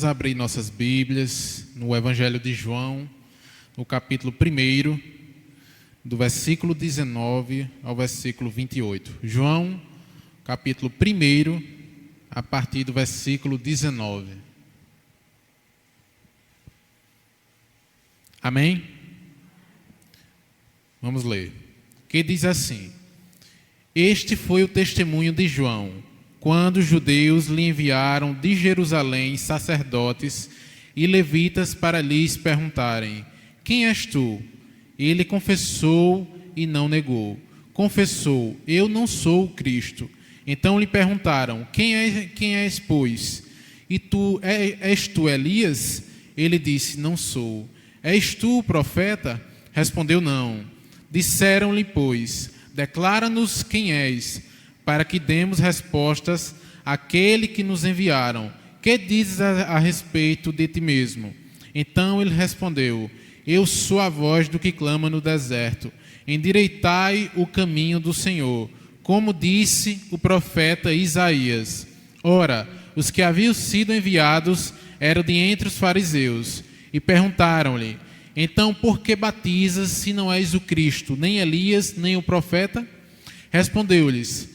Vamos abrir nossas Bíblias no Evangelho de João, no capítulo 1, do versículo 19 ao versículo 28. João, capítulo 1, a partir do versículo 19. Amém? Vamos ler. Que diz assim: Este foi o testemunho de João, quando os judeus lhe enviaram de Jerusalém sacerdotes e levitas para lhes perguntarem: Quem és tu? Ele confessou e não negou. Confessou: Eu não sou o Cristo. Então lhe perguntaram: Quem és, pois? E tu, és tu Elias? Ele disse: Não sou. És tu o profeta? Respondeu: Não. Disseram-lhe, pois: Declara-nos quem és, para que demos respostas àquele que nos enviaram. Que dizes a respeito de ti mesmo? Então ele respondeu: Eu sou a voz do que clama no deserto. Endireitai o caminho do Senhor, como disse o profeta Isaías. Ora, os que haviam sido enviados eram de entre os fariseus, e perguntaram-lhe: Então por que batizas, se não és o Cristo, nem Elias, nem o profeta? Respondeu-lhes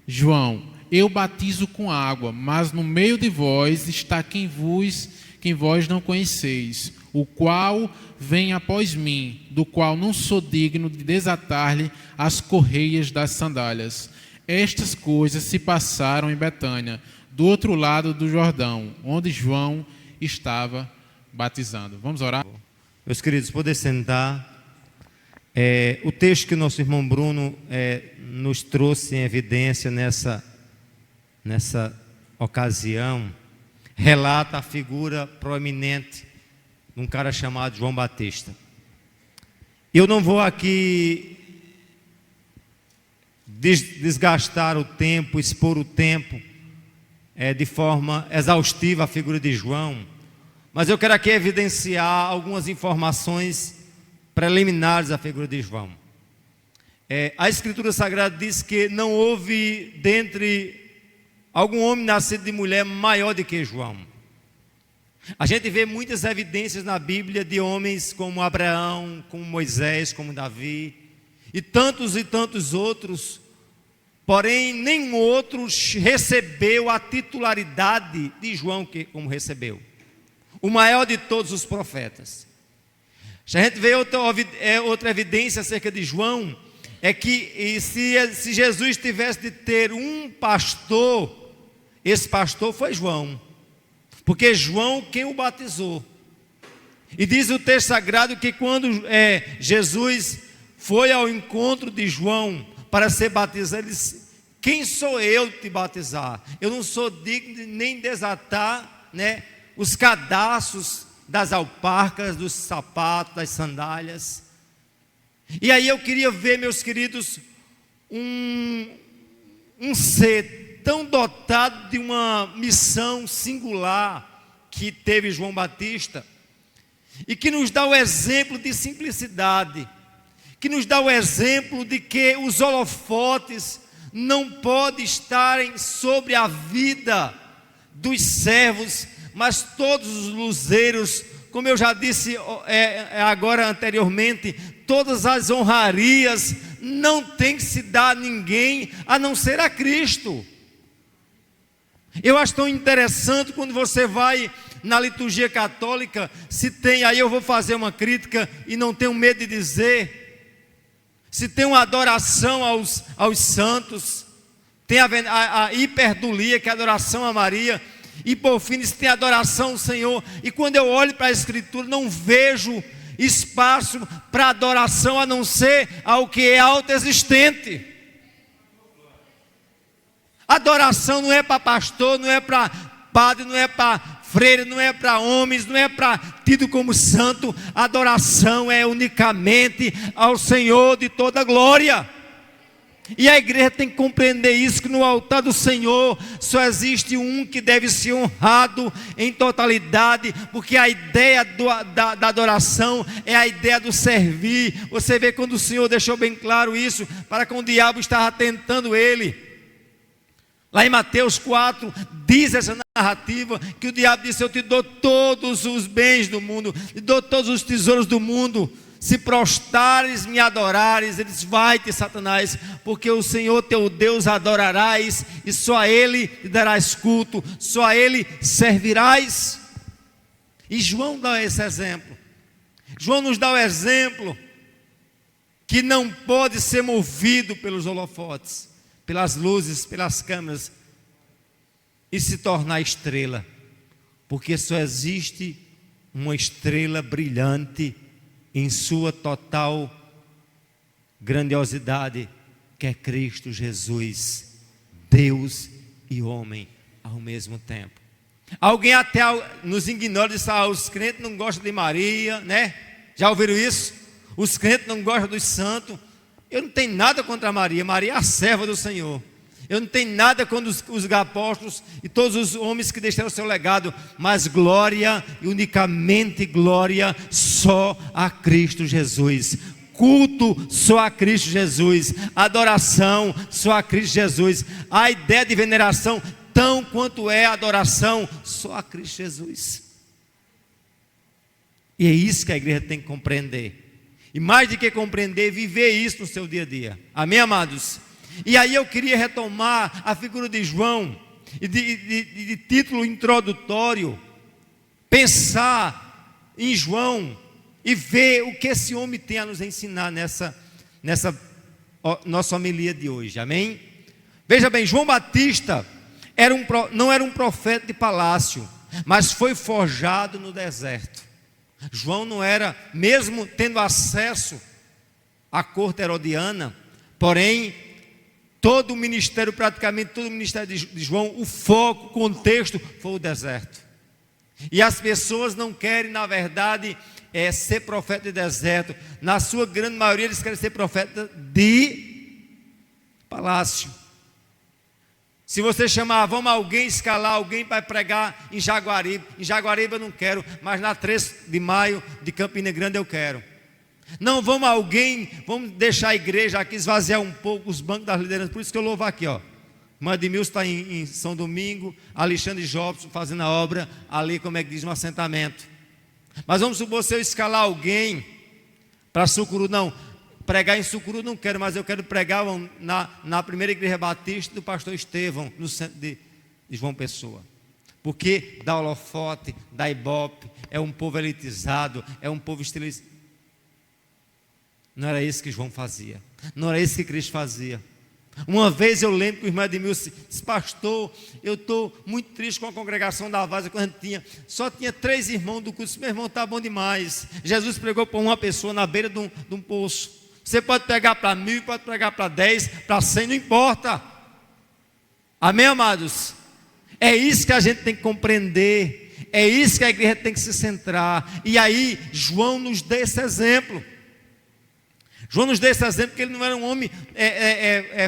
João: Eu batizo com água, mas no meio de vós está quem vós não conheceis, o qual vem após mim, do qual não sou digno de desatar-lhe as correias das sandálias. Estas coisas se passaram em Betânia, do outro lado do Jordão, onde João estava batizando. Vamos orar? Meus queridos, poder sentar. O texto que o nosso irmão Bruno nos trouxe em evidência nessa ocasião relata a figura proeminente de um cara chamado João Batista. Eu não vou aqui desgastar o tempo, expor o tempo de forma exaustiva a figura de João, mas eu quero aqui evidenciar algumas informações preliminares à figura de João. A Escritura Sagrada diz que não houve dentre algum homem nascido de mulher maior do que João. A gente vê muitas evidências na Bíblia de homens como Abraão, como Moisés, como Davi e tantos outros, porém nenhum outro recebeu a titularidade de João como recebeu, o maior de todos os profetas. Se a gente vê outra evidência acerca de João, é que se Jesus tivesse de ter um pastor, esse pastor foi João, porque João quem o batizou. E diz o texto sagrado que quando Jesus foi ao encontro de João para ser batizado, ele disse: Quem sou eu de te batizar? Eu não sou digno de nem desatar, os cadastros das alparcas, dos sapatos, das sandálias. E aí eu queria ver, meus queridos, um ser tão dotado de uma missão singular que teve João Batista, e que nos dá o exemplo de simplicidade, que nos dá o exemplo de que os holofotes não podem estarem sobre a vida dos servos, mas todos os luzeiros, como eu já disse agora anteriormente, todas as honrarias não tem que se dar a ninguém a não ser a Cristo. Eu acho tão interessante quando você vai na liturgia católica, se tem, aí eu vou fazer uma crítica e não tenho medo de dizer, se tem uma adoração aos santos, tem a hiperdulia, que é a adoração a Maria, e por fim se tem adoração ao Senhor. E quando eu olho para a Escritura, não vejo espaço para adoração a não ser ao que é autoexistente. Adoração não é para pastor, não é para padre, não é para freire, não é para homens, não é para tido como santo. Adoração é unicamente ao Senhor de toda glória. E a igreja tem que compreender isso, que no altar do Senhor só existe um que deve ser honrado em totalidade, porque a ideia da adoração é a ideia do servir. Você vê quando o Senhor deixou bem claro isso, para que o diabo estava tentando ele. Lá em Mateus 4, diz essa narrativa, que o diabo disse: eu te dou todos os bens do mundo, te dou todos os tesouros do mundo, se prostrares, me adorares. Ele diz: vai-te, Satanás, porque o Senhor teu Deus adorarás, e só a Ele te darás culto, só a Ele servirás. E João dá esse exemplo. João nos dá o exemplo que não pode ser movido pelos holofotes, pelas luzes, pelas câmeras, e se tornar estrela, porque só existe uma estrela brilhante em sua total grandiosidade, que é Cristo Jesus, Deus e homem ao mesmo tempo. Alguém até nos ignora e diz: os crentes não gostam de Maria, né? Já ouviram isso? Os crentes não gostam dos santos. Eu não tenho nada contra Maria. Maria é a serva do Senhor. Eu não tenho nada contra os apóstolos e todos os homens que deixaram o seu legado, mas glória, e unicamente glória, só a Cristo Jesus. Culto só a Cristo Jesus. Adoração só a Cristo Jesus. A ideia de veneração, tão quanto é a adoração, só a Cristo Jesus. E é isso que a igreja tem que compreender. E mais do que compreender, viver isso no seu dia a dia. Amém, amados? E aí eu queria retomar a figura de João, e de título introdutório, pensar em João e ver o que esse homem tem a nos ensinar nessa nossa homilia de hoje. Amém? Veja bem, João Batista não era um profeta de palácio, mas foi forjado no deserto. João não era, mesmo tendo acesso à corte herodiana, porém, todo o ministério, praticamente todo o ministério de João, o foco, o contexto foi o deserto. E as pessoas não querem, na verdade, ser profeta de deserto. Na sua grande maioria, eles querem ser profeta de palácio. Se você chamar, vamos alguém escalar, alguém para pregar em Jaguaribe eu não quero, mas na 3 de maio de Campina Grande eu quero. Não, vamos deixar a igreja aqui esvaziar um pouco os bancos das lideranças. Por isso que eu louvo aqui, ó. Irmã Edmilson está em São Domingo, Alexandre Jobson fazendo a obra ali, como é que diz, no assentamento. Mas vamos supor, se eu escalar alguém para Sucuru, não, pregar em Sucuru não quero, mas eu quero pregar na primeira igreja batista do pastor Estevão, no centro de João Pessoa. Porque dá holofote, dá ibope, é um povo elitizado, é um povo estilizado. Não era isso que João fazia, não era isso que Cristo fazia. Uma vez eu lembro que o irmão Edmilson disse: pastor, eu estou muito triste com a congregação da Vaza, quando a gente só tinha 3 irmãos do culto. Meu irmão, está bom demais. Jesus pregou para uma pessoa na beira de um poço. Você pode pregar para 1000, pode pregar para 10, para 100, não importa. Amém, amados? É isso que a gente tem que compreender, é isso que a igreja tem que se centrar. E aí João nos dá esse exemplo. João nos dá esse exemplo, que ele não era um homem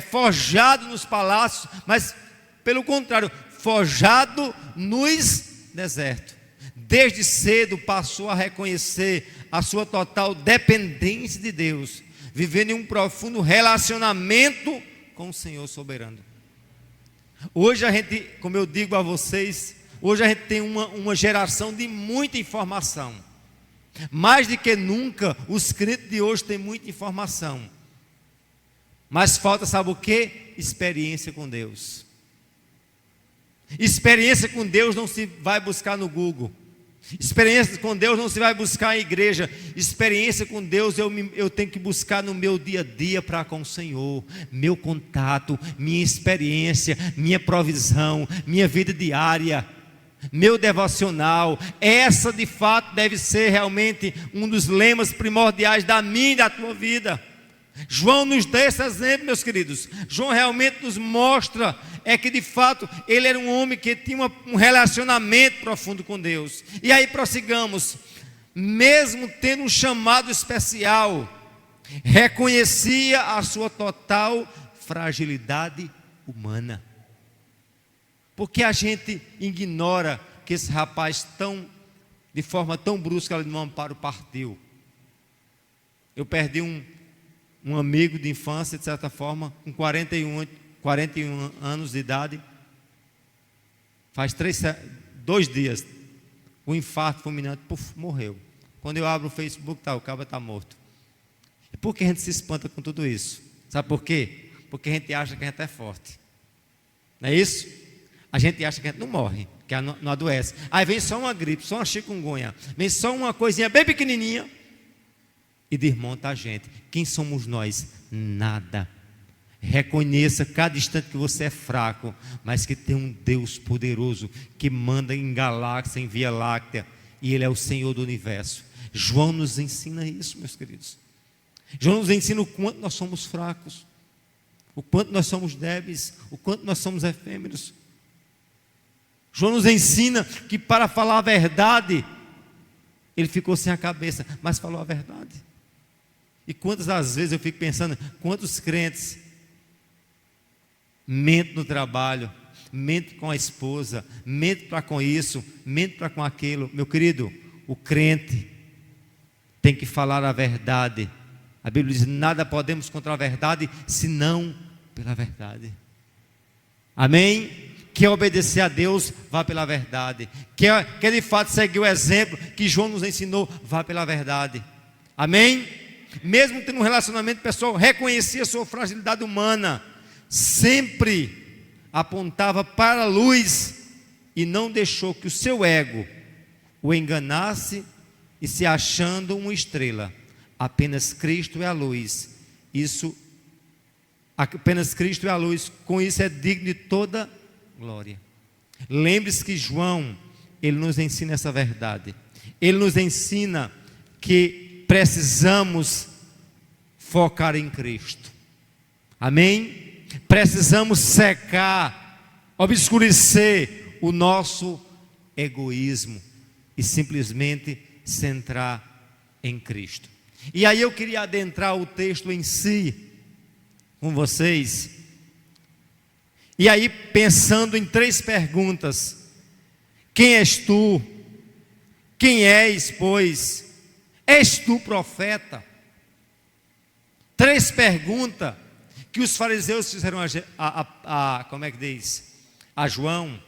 forjado nos palácios, mas pelo contrário, forjado nos desertos. Desde cedo passou a reconhecer a sua total dependência de Deus, vivendo em um profundo relacionamento com o Senhor soberano. Hoje a gente, como eu digo a vocês, hoje a gente tem uma geração de muita informação. Mais do que nunca, os crentes de hoje têm muita informação. Mas falta, sabe o quê? Experiência com Deus. Experiência com Deus não se vai buscar no Google. Experiência com Deus não se vai buscar em igreja. Experiência com Deus eu tenho que buscar no meu dia a dia para com o Senhor. Meu contato, minha experiência, minha provisão, minha vida diária, meu devocional. Essa de fato deve ser realmente um dos lemas primordiais da minha e da tua vida. João nos dá esse exemplo, meus queridos. João realmente nos mostra que de fato ele era um homem que tinha um relacionamento profundo com Deus. E aí prossigamos. Mesmo tendo um chamado especial, reconhecia a sua total fragilidade humana. Porque a gente ignora que esse rapaz de forma tão brusca ali no Amparo partiu. Eu perdi um amigo de infância, de certa forma, com 41 anos de idade. Faz 2 dias, o infarto fulminante, morreu. Quando eu abro o Facebook, o cara está morto. E por que a gente se espanta com tudo isso? Sabe por quê? Porque a gente acha que a gente é forte. Não é isso? A gente acha que a gente não morre, que não adoece. Aí vem só uma gripe, só uma chikungunya, vem só uma coisinha bem pequenininha e desmonta a gente. Quem somos nós? Nada. Reconheça cada instante que você é fraco, mas que tem um Deus poderoso que manda em galáxia, em Via Láctea, e Ele é o Senhor do universo. João nos ensina isso, meus queridos. João nos ensina o quanto nós somos fracos, o quanto nós somos débeis, o quanto nós somos efêmeros. João nos ensina que para falar a verdade, ele ficou sem a cabeça, mas falou a verdade. E quantas das vezes eu fico pensando, quantos crentes mentem no trabalho, mentem com a esposa, mentem para com isso, mentem para com aquilo. Meu querido, o crente tem que falar a verdade. A Bíblia diz, nada podemos contra a verdade, senão pela verdade. Amém? Quer obedecer a Deus, vá pela verdade. Quer de fato seguir o exemplo que João nos ensinou, vá pela verdade. Amém? Mesmo tendo um relacionamento pessoal, reconhecia a sua fragilidade humana, sempre apontava para a luz e não deixou que o seu ego o enganasse e se achando uma estrela. Apenas Cristo é a luz. Apenas Cristo é a luz. Com isso é digno de toda glória. Lembre-se que João, ele nos ensina essa verdade. Ele nos ensina que precisamos focar em Cristo. Amém? Precisamos secar, obscurecer o nosso egoísmo e simplesmente centrar em Cristo. E aí eu queria adentrar o texto em si com vocês. E aí pensando em 3 perguntas: quem és tu? Quem és, pois? És tu profeta? 3 perguntas que os fariseus fizeram como é que diz? A João,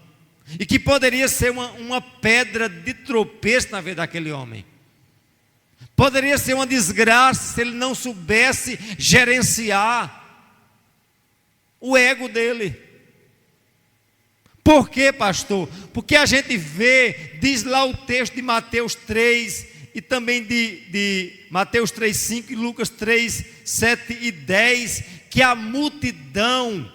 e que poderia ser uma pedra de tropeço na vida daquele homem. Poderia ser uma desgraça se ele não soubesse gerenciar o ego dele. Por quê, pastor? Porque a gente vê, diz lá o texto de Mateus 3, e também de Mateus 3, 5 e Lucas 3, 7 e 10, que a multidão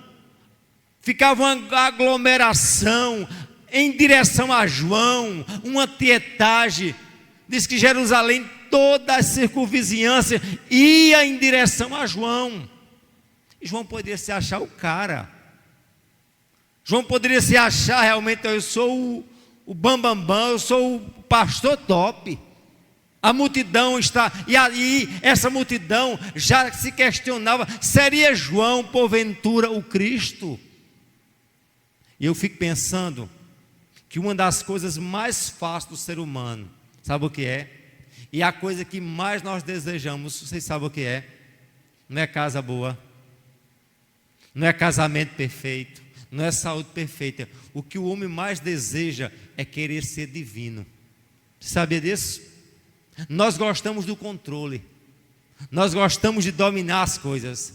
ficava uma aglomeração em direção a João, uma tietagem. Diz que Jerusalém, toda a circunvizinhança ia em direção a João. E João poderia se achar o cara. João poderia se achar realmente, eu sou o bambambam, eu sou o pastor top. A multidão está, e aí essa multidão já se questionava, seria João porventura o Cristo? E eu fico pensando que uma das coisas mais fáceis do ser humano, sabe o que é? E a coisa que mais nós desejamos, vocês sabem o que é? Não é casa boa, não é casamento perfeito, não é saúde perfeita. O que o homem mais deseja é querer ser divino. Você sabia disso? Nós gostamos do controle, nós gostamos de dominar as coisas.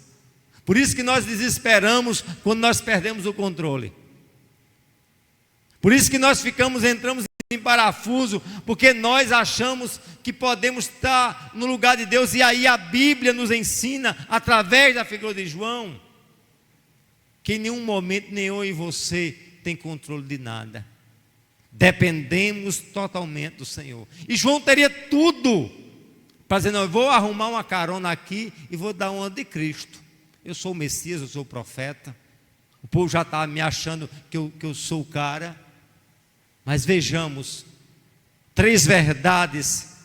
Por isso que nós desesperamos quando nós perdemos o controle. Por isso que nós entramos em parafuso, porque nós achamos que podemos estar no lugar de Deus. E aí a Bíblia nos ensina, através da figura de João, que em nenhum momento nem eu e você tem controle de nada. Dependemos totalmente do Senhor. E João teria tudo para dizer, não, eu vou arrumar uma carona aqui e vou dar uma de Cristo. Eu sou o Messias, eu sou o profeta. O povo já está me achando que eu sou o cara. Mas vejamos 3 verdades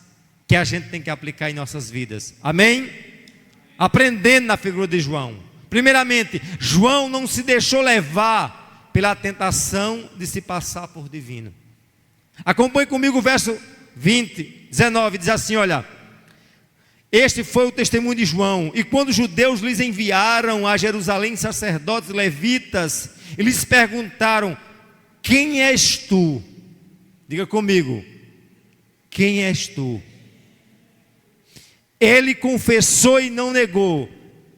que a gente tem que aplicar em nossas vidas. Amém? Aprendendo na figura de João. Primeiramente, João não se deixou levar pela tentação de se passar por divino. Acompanhe comigo o verso 19, diz assim, olha: este foi o testemunho de João, e quando os judeus lhes enviaram a Jerusalém sacerdotes levitas, e lhes perguntaram: quem és tu? Diga comigo, quem és tu? Ele confessou e não negou: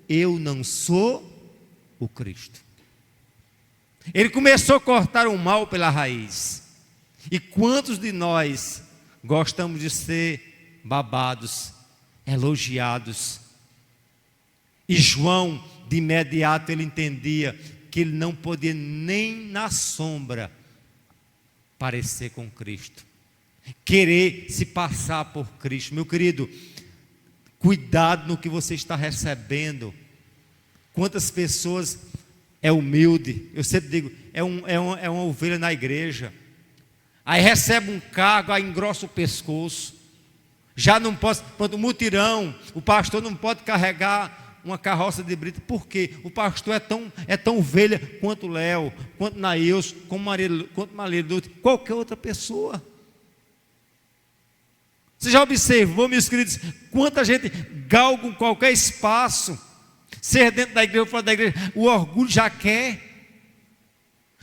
eu não sou o Cristo. Ele começou a cortar o mal pela raiz. E quantos de nós gostamos de ser babados, elogiados? E João, de imediato, ele entendia que ele não podia nem na sombra parecer com Cristo, querer se passar por Cristo. Meu querido, cuidado no que você está recebendo. Quantas pessoas é humilde, eu sempre digo, é uma ovelha na igreja, aí recebe um cargo, aí engrossa o pescoço, já não pode, quando o mutirão, o pastor não pode carregar uma carroça de brita. Por quê? O pastor é tão ovelha quanto Léo, quanto Nails, quanto Maria Lúcia, qualquer outra pessoa. Você já observou, meus queridos, quanta gente galga em qualquer espaço, ser dentro da igreja ou fora da igreja, o orgulho já quer.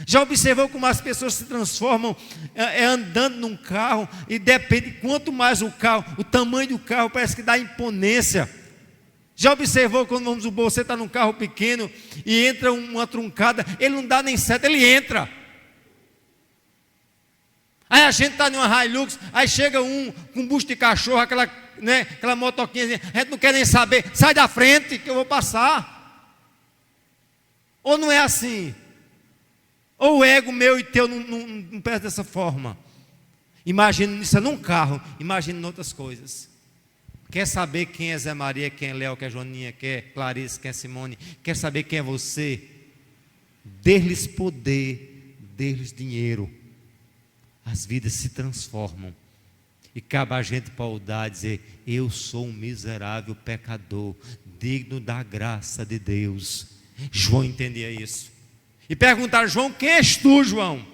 Já observou como as pessoas se transformam andando num carro, e depende, quanto mais o carro, o tamanho do carro parece que dá imponência. Já observou quando vamos supor, você está num carro pequeno e entra uma truncada, ele não dá nem seta, ele entra. Aí a gente está numa Hilux, aí chega um com busto de cachorro, aquela motoquinha, a gente não quer nem saber, sai da frente que eu vou passar. Ou não é assim? Ou o ego meu e teu não pensa dessa forma? Imagina isso num carro, imagina em outras coisas. Quer saber quem é Zé Maria, quem é Léo, quem é Joaninha, quem é Clarice, quem é Simone? Quer saber quem é você? Dê-lhes poder, dê-lhes dinheiro. As vidas se transformam. E cabe a gente paudar, dizer: eu sou um miserável pecador, digno da graça de Deus. João entendia isso. E perguntaram: João, quem és tu, João?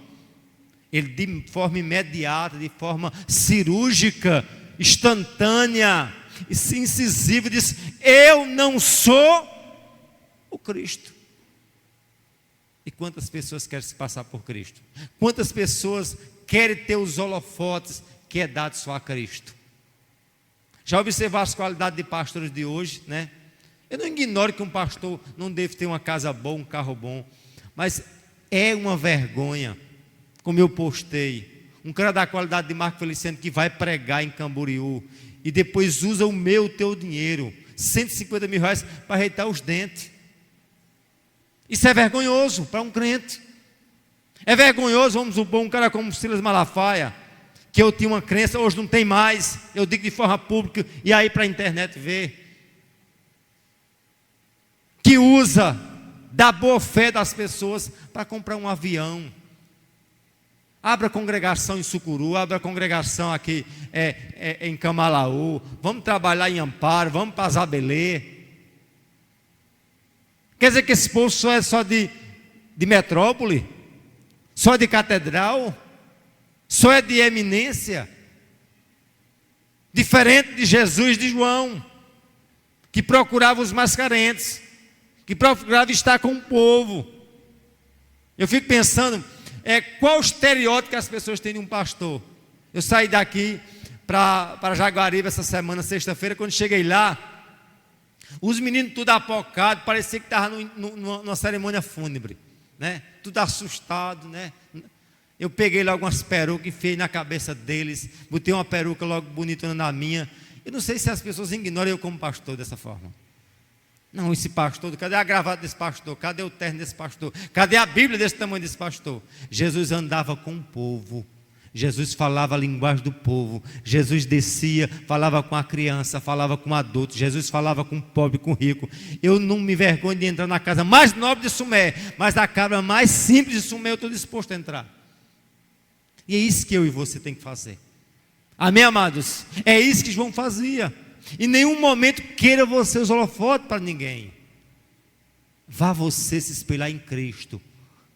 Ele, de forma imediata, de forma cirúrgica, instantânea, incisiva, disse: eu não sou o Cristo. E quantas pessoas querem se passar por Cristo? Quantas pessoas querem ter os holofotes que é dado só a Cristo? Já observaram as qualidades de pastores de hoje, né? Eu não ignoro que um pastor não deve ter uma casa boa, um carro bom, mas é uma vergonha, como eu postei, um cara da qualidade de Marco Feliciano que vai pregar em Camboriú e depois usa o teu dinheiro, 150 mil reais, para ajeitar os dentes. Isso é vergonhoso para um crente. É vergonhoso, vamos supor, um cara como Silas Malafaia, que eu tinha uma crença, hoje não tem mais, eu digo de forma pública, e aí para a internet ver, que usa da boa fé das pessoas para comprar um avião. Abra congregação em Sucuru, abra congregação aqui em Camalaú, vamos trabalhar em Amparo, vamos para Zabelê. Quer dizer que esse povo só é de metrópole? Só de catedral? Só é de eminência? Diferente de Jesus e de João, que procurava os mais carentes, que procurava estar com o povo. Eu fico pensando, qual o estereótipo que as pessoas têm de um pastor? Eu saí daqui para Jaguaribe essa semana, sexta-feira, quando cheguei lá, os meninos tudo apocados, parecia que estavam numa cerimônia fúnebre, né? Tudo assustado, né? Eu peguei logo umas perucas e enfiei na cabeça deles, botei uma peruca logo bonitona na minha. Eu não sei se as pessoas ignoram eu como pastor dessa forma. Não, esse pastor, cadê a gravata desse pastor? Cadê o terno desse pastor? Cadê a Bíblia desse tamanho desse pastor? Jesus andava com o povo, Jesus falava a linguagem do povo, Jesus descia, falava com a criança, falava com o adulto, Jesus falava com o pobre, com o rico. Eu não me vergonho de entrar na casa mais nobre de Sumé, mas na casa mais simples de Sumé eu estou disposto a entrar. E é isso que eu e você tem que fazer. Amém, amados? É isso que João fazia. Em nenhum momento queira você os holofotes para ninguém. Vá você se espelhar em Cristo.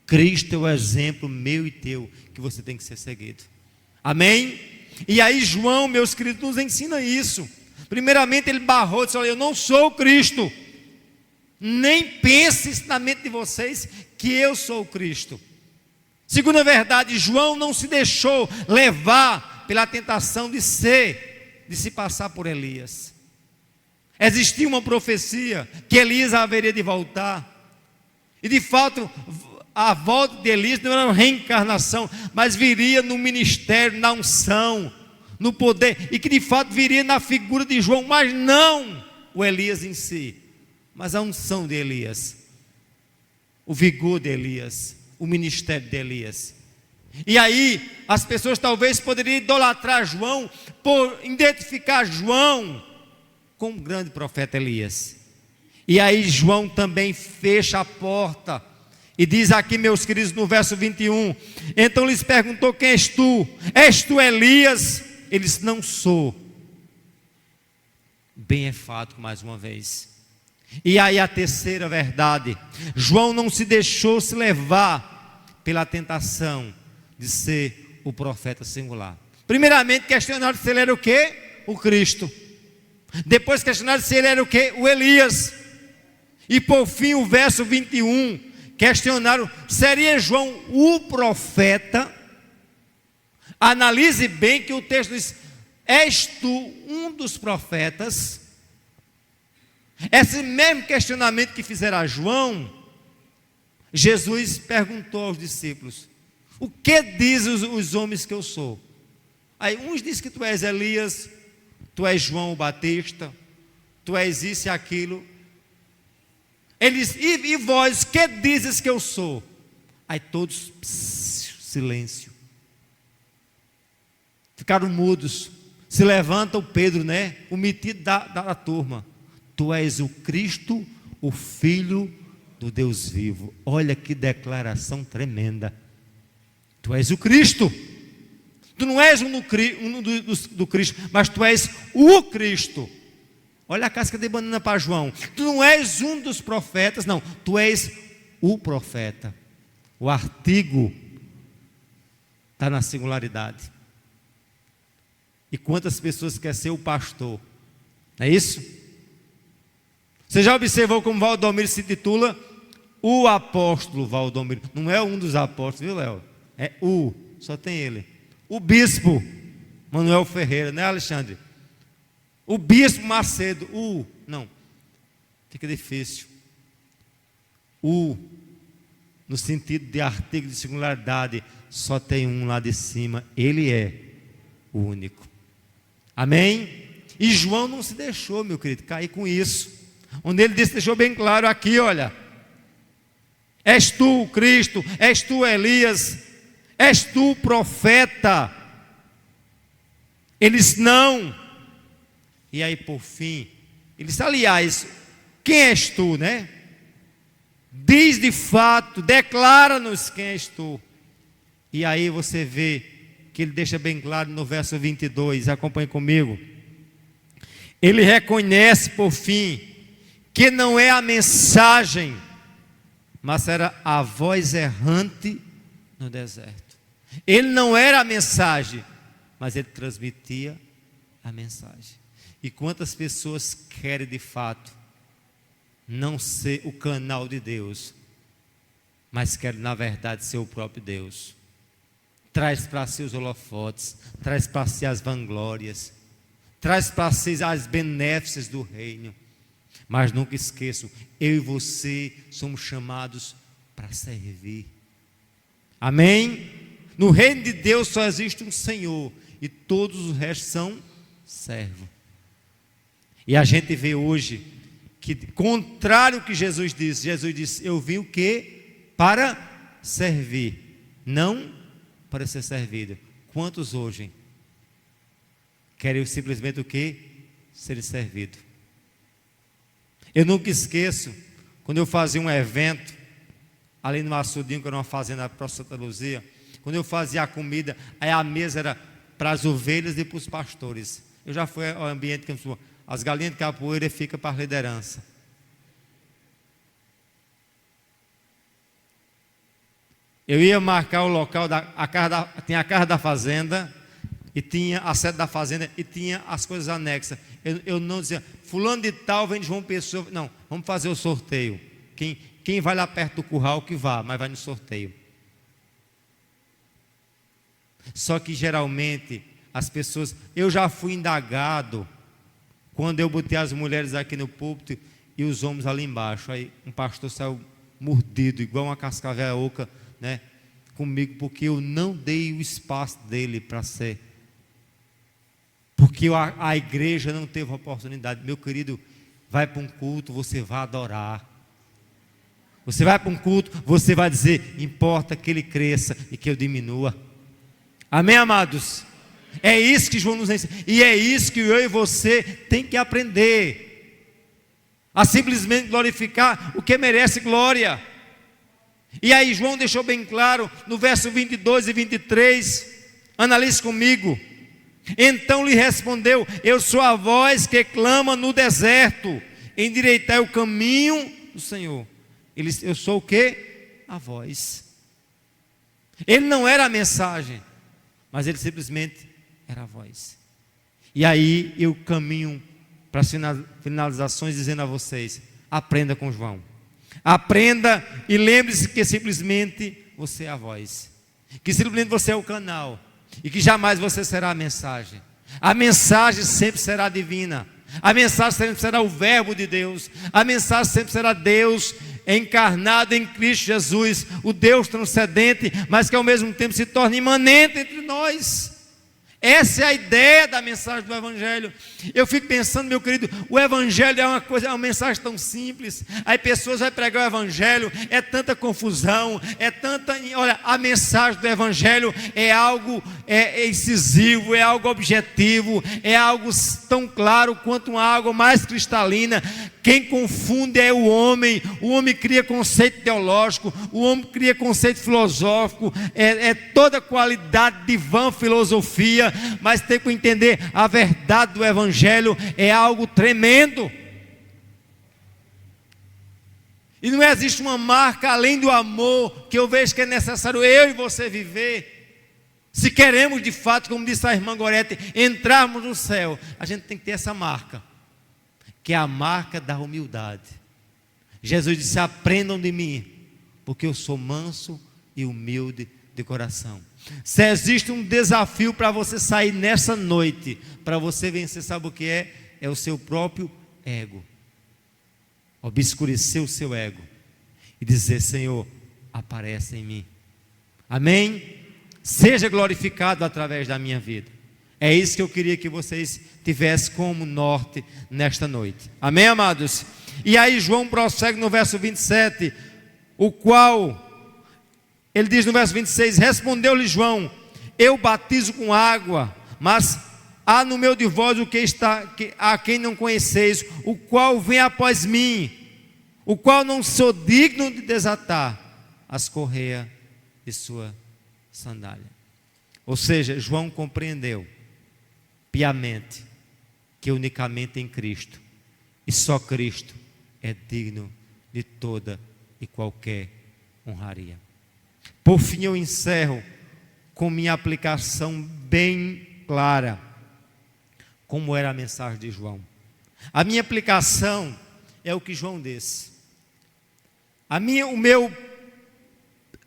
Cristo é o exemplo meu e teu que você tem que ser seguido. Amém? E aí João, meus queridos, nos ensina isso. Primeiramente ele barrou, disse: olha, eu não sou o Cristo. Nem pense na mente de vocês que eu sou o Cristo. Segunda verdade, João não se deixou levar pela tentação de se passar por Elias. Existia uma profecia que Elias haveria de voltar. E de fato, a volta de Elias não era uma reencarnação, mas viria no ministério, na unção, no poder, e que de fato viria na figura de João, mas não o Elias em si, mas a unção de Elias, o vigor de Elias, o ministério de Elias. E aí as pessoas talvez poderiam idolatrar João por identificar João com o grande profeta Elias. E aí João também fecha a porta e diz aqui, meus queridos, no verso 21, então lhes perguntou: quem és tu? És tu Elias? Ele disse: não sou. Bem enfático mais uma vez. E aí a terceira verdade, João não se deixou se levar pela tentação de ser o profeta singular. Primeiramente questionaram se ele era o quê? O Cristo. Depois questionaram se ele era o quê? O Elias. E por fim o verso 21, questionaram: seria João o profeta? Analise bem que o texto diz: és tu um dos profetas? Esse mesmo questionamento que fizeram a João, Jesus perguntou aos discípulos: o que dizem os homens que eu sou? Aí uns dizem que tu és Elias, tu és João o Batista, tu és isso e aquilo. Eles: e vós, que dizes que eu sou? Aí todos, silêncio. Ficaram mudos. Se levanta o Pedro, né? O metido da turma: tu és o Cristo, o Filho do Deus vivo. Olha que declaração tremenda. Tu és o Cristo. Tu não és do Cristo, mas tu és o Cristo. Olha a casca de banana para João. Tu não és um dos profetas, não. Tu és o profeta. O artigo está na singularidade. E quantas pessoas querem ser o pastor? Não é isso? Você já observou como Valdomiro se titula? O apóstolo Valdomiro. Não é um dos apóstolos, viu, Léo? É o, só tem ele. O bispo Manuel Ferreira, né, Alexandre? O bispo Macedo, não, fica difícil. No sentido de artigo de singularidade, só tem um lá de cima, ele é o único. Amém? E João não se deixou, meu querido, cair com isso. Onde ele disse, deixou bem claro aqui, olha: és tu o Cristo, és tu Elias, és tu o profeta? Eles não. E aí por fim, ele disse: aliás, quem és tu, né? Diz de fato, declara-nos quem és tu. E aí você vê que ele deixa bem claro no verso 22, acompanhe comigo. Ele reconhece por fim que não é a mensagem, mas era a voz errante no deserto. Ele não era a mensagem, mas ele transmitia a mensagem. E quantas pessoas querem de fato não ser o canal de Deus, mas querem na verdade ser o próprio Deus? Traz para si os holofotes, traz para si as vanglórias, traz para si as benéficas do reino. Mas nunca esqueçam, eu e você somos chamados para servir. Amém? No reino de Deus só existe um Senhor, e todos os restos são servos. E a gente vê hoje que, contrário ao que Jesus disse, eu vim o quê? Para servir, não para ser servido. Quantos hoje querem simplesmente o quê? Ser servido. Eu nunca esqueço, quando eu fazia um evento, ali no Açudinho, que era uma fazenda para Santa Luzia, quando eu fazia a comida, aí a mesa era para as ovelhas e para os pastores. Eu já fui ao ambiente que as galinhas de capoeira ficam para a liderança. Eu ia marcar o local, tinha a casa da fazenda, e tinha a sede da fazenda, e tinha as coisas anexas. Eu não dizia, fulano de tal vem de João Pessoa. Não, vamos fazer o sorteio. Quem vai lá perto do curral que vá, mas vai no sorteio. Só que geralmente as pessoas, eu já fui indagado quando eu botei as mulheres aqui no púlpito e os homens ali embaixo. Aí um pastor saiu mordido, igual uma cascavel oca, né, comigo, porque eu não dei o espaço dele para ser. Porque a igreja não teve oportunidade. Meu querido, vai para um culto, você vai adorar. Você vai para um culto, você vai dizer: importa que ele cresça e que eu diminua. Amém, amados? É isso que João nos ensina. E é isso que eu e você tem que aprender. A simplesmente glorificar o que merece glória. E aí João deixou bem claro no verso 22 e 23. Analise comigo. Então lhe respondeu: eu sou a voz que clama no deserto, endireitai o caminho do Senhor. Eu sou o quê? A voz. Ele não era a mensagem, mas ele simplesmente era a voz. E aí eu caminho para as finalizações dizendo a vocês: aprenda com João. Aprenda e lembre-se que simplesmente você é a voz, que simplesmente você é o canal, e que jamais você será a mensagem. A mensagem sempre será divina. A mensagem sempre será o verbo de Deus. A mensagem sempre será Deus encarnado em Cristo Jesus, o Deus transcendente, mas que ao mesmo tempo se torna imanente entre nós. Essa é a ideia da mensagem do Evangelho. Eu fico pensando, meu querido, o Evangelho é uma mensagem tão simples. Aí pessoas vão pregar o Evangelho, é tanta confusão, olha, a mensagem do Evangelho é algo incisivo, é algo objetivo, é algo tão claro quanto uma água mais cristalina. Quem confunde é o homem cria conceito teológico, o homem cria conceito filosófico, é toda qualidade de vã filosofia, mas tem que entender, a verdade do Evangelho é algo tremendo. E não existe uma marca além do amor que eu vejo que é necessário eu e você viver. Se queremos de fato, como disse a irmã Gorete, entrarmos no céu, a gente tem que ter essa marca, que é a marca da humildade. Jesus disse: aprendam de mim, porque eu sou manso e humilde de coração. Se existe um desafio para você sair nessa noite, para você vencer, sabe o que é? É o seu próprio ego. Obscurecer o seu ego e dizer: Senhor, aparece em mim. Amém? Seja glorificado através da minha vida. É isso que eu queria que vocês tivessem como norte nesta noite. Amém, amados? E aí João prossegue no verso 27, o qual ele diz no verso 26: respondeu-lhe João: eu batizo com água, mas há no meio de vós a quem não conheceis, o qual vem após mim, o qual não sou digno de desatar as correias de sua sandália. Ou seja, João compreendeu piamente que unicamente em Cristo, e só Cristo, é digno de toda e qualquer honraria. Por fim, eu encerro com minha aplicação bem clara, como era a mensagem de João. A minha aplicação é o que João disse.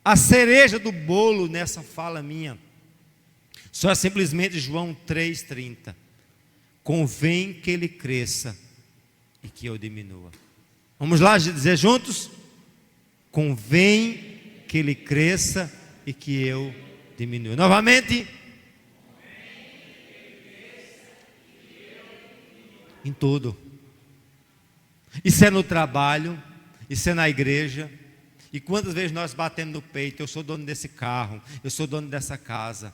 A cereja do bolo nessa fala minha só é simplesmente João 3,30. Convém que ele cresça e que eu diminua. Vamos lá dizer juntos? Convém que ele cresça e que eu diminua. Novamente. Em tudo. Isso é no trabalho, isso é na igreja. E quantas vezes nós batemos no peito: eu sou dono desse carro, eu sou dono dessa casa.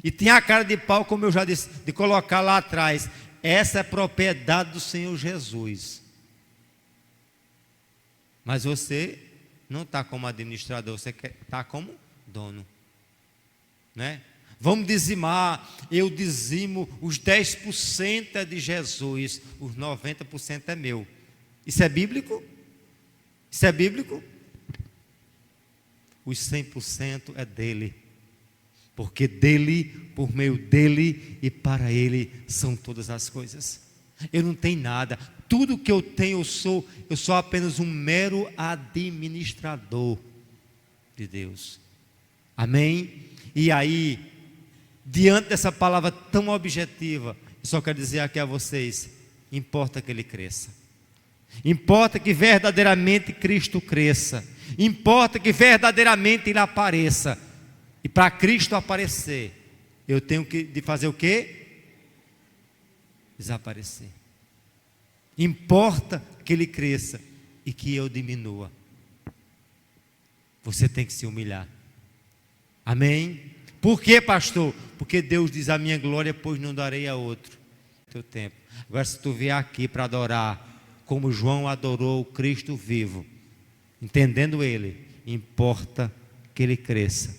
E tem a cara de pau, como eu já disse, de colocar lá atrás: essa é propriedade do Senhor Jesus. Mas você não está como administrador, você está como dono, né? Vamos dizimar, eu dizimo os 10% é de Jesus, os 90% é meu. Isso é bíblico? Isso é bíblico? Os 100% é dele, porque dele, por meio dele e para ele são todas as coisas. Eu não tenho nada, tudo que eu tenho eu sou apenas um mero administrador de Deus. Amém? E aí diante dessa palavra tão objetiva, eu só quero dizer aqui a vocês: importa que ele cresça, importa que verdadeiramente Cristo cresça, importa que verdadeiramente ele apareça. E para Cristo aparecer, eu tenho de fazer o quê? Desaparecer. Importa que ele cresça e que eu diminua. Você tem que se humilhar. Amém? Por quê, pastor? Porque Deus diz: a minha glória, pois não darei a outro. Teu tempo. Agora, se tu vier aqui para adorar como João adorou o Cristo vivo, entendendo ele, importa que ele cresça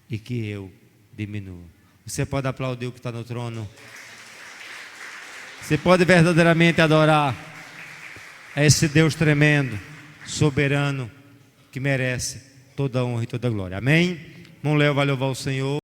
e que eu diminua. Você pode aplaudir o que está no trono? Você pode verdadeiramente adorar a esse Deus tremendo, soberano, que merece toda a honra e toda a glória. Amém? Irmão Léo vai louvar o Senhor.